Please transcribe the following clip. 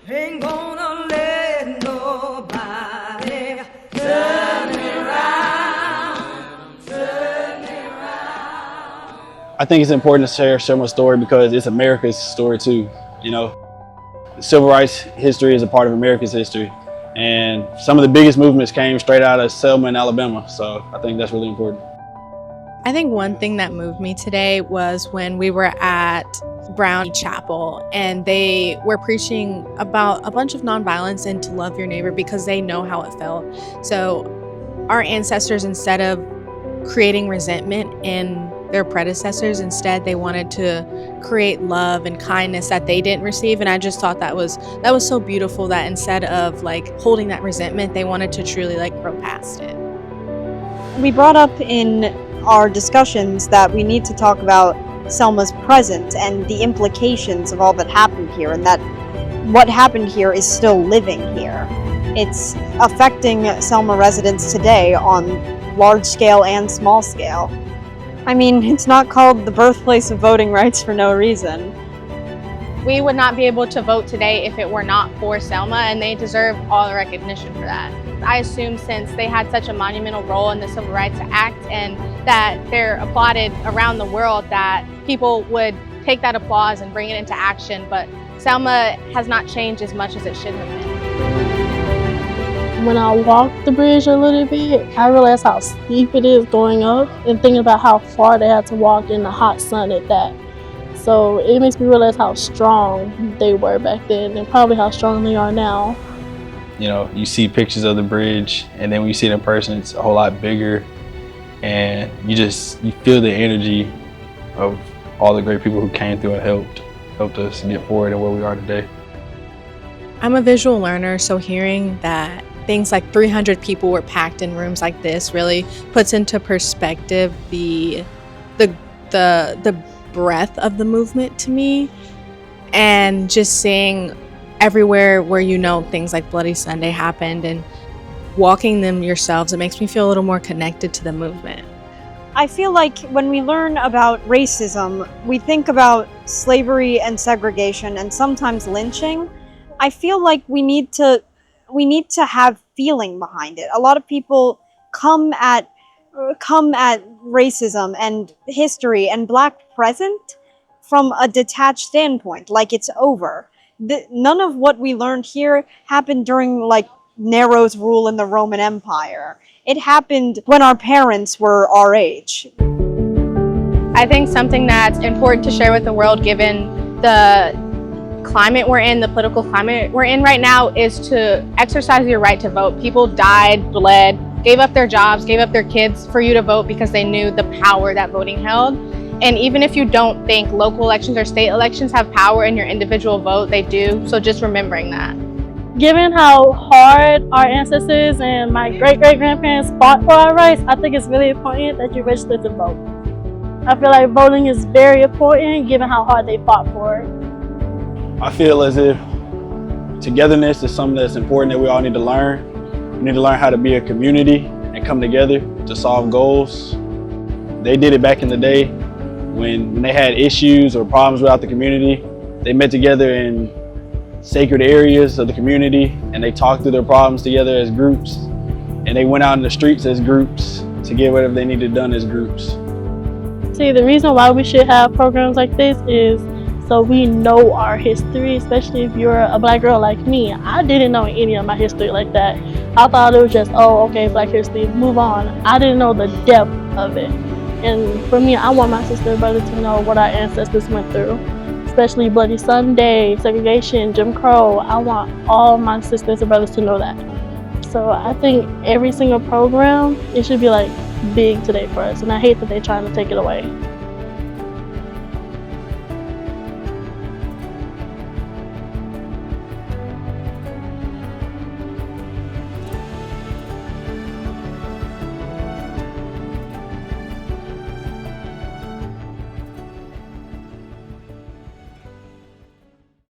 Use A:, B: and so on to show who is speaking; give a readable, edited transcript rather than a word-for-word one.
A: Ain't gonna let nobody turn me around, turn me around.
B: I think it's important to share Selma's story because it's America's story too. You know, civil rights history is a part of America's history, and some of the biggest movements came straight out of Selma and Alabama. So I think that's really important.
C: I think one thing that moved me today was when we were at Brown Chapel and they were preaching about a bunch of nonviolence and to love your neighbor because they know how it felt. So our ancestors, instead of creating resentment in their predecessors, instead they wanted to create love and kindness that they didn't receive. And I just thought that was so beautiful, that instead of like holding that resentment, they wanted to truly like grow past it.
D: We brought up in our discussions that we need to talk about Selma's present and the implications of all that happened here, and that what happened here is still living here. It's affecting Selma residents today on large scale and small scale. I mean, it's not called the birthplace of voting rights for no reason.
E: We would not be able to vote today if it were not for Selma, and they deserve all the recognition for that. I assume since they had such a monumental role in the Civil Rights Act and that they're applauded around the world, that people would take that applause and bring it into action, but Selma has not changed as much as it should have been.
F: When I walked the bridge a little bit, I realized how steep it is going up and thinking about how far they had to walk in the hot sun at that. So it makes me realize how strong they were back then and probably how strong they are now.
B: You know, you see pictures of the bridge, and then when you see it in person, it's a whole lot bigger, and you feel the energy of all the great people who came through and helped us get forward to where we are today.
C: I'm a visual learner, so hearing that things like 300 people were packed in rooms like this really puts into perspective the breadth of the movement to me, and just seeing everywhere where things like Bloody Sunday happened and walking them yourselves, it makes me feel a little more connected to the movement.
D: I feel like when we learn about racism, we think about slavery and segregation and sometimes lynching. I feel like we need to have feeling behind it. A lot of people come at racism and history and Black present from a detached standpoint, like it's over. None of what we learned here happened during like Nero's rule in the Roman Empire. It happened when our parents were our age.
E: I think something that's important to share with the world, given the climate we're in, the political climate we're in right now, is to exercise your right to vote. People died, bled, gave up their jobs, gave up their kids for you to vote because they knew the power that voting held. And even if you don't think local elections or state elections have power in your individual vote, they do. So just remembering that.
F: Given how hard our ancestors and my great-great-grandparents fought for our rights, I think it's really important that you register to vote. I feel like voting is very important given how hard they fought for it.
B: I feel as if togetherness is something that's important that we all need to learn. We need to learn how to be a community and come together to solve goals. They did it back in the day when they had issues or problems without the community. They met together in sacred areas of the community and they talked through their problems together as groups. And they went out in the streets as groups to get whatever they needed done as groups.
F: See, the reason why we should have programs like this is so we know our history, especially if you're a Black girl like me. I didn't know any of my history like that. I thought it was just, oh, okay, Black history, move on. I didn't know the depth of it. And for me, I want my sister and brother to know what our ancestors went through, especially Bloody Sunday, segregation, Jim Crow. I want all my sisters and brothers to know that. So I think every single program, it should be like big today for us. And I hate that they're trying to take it away.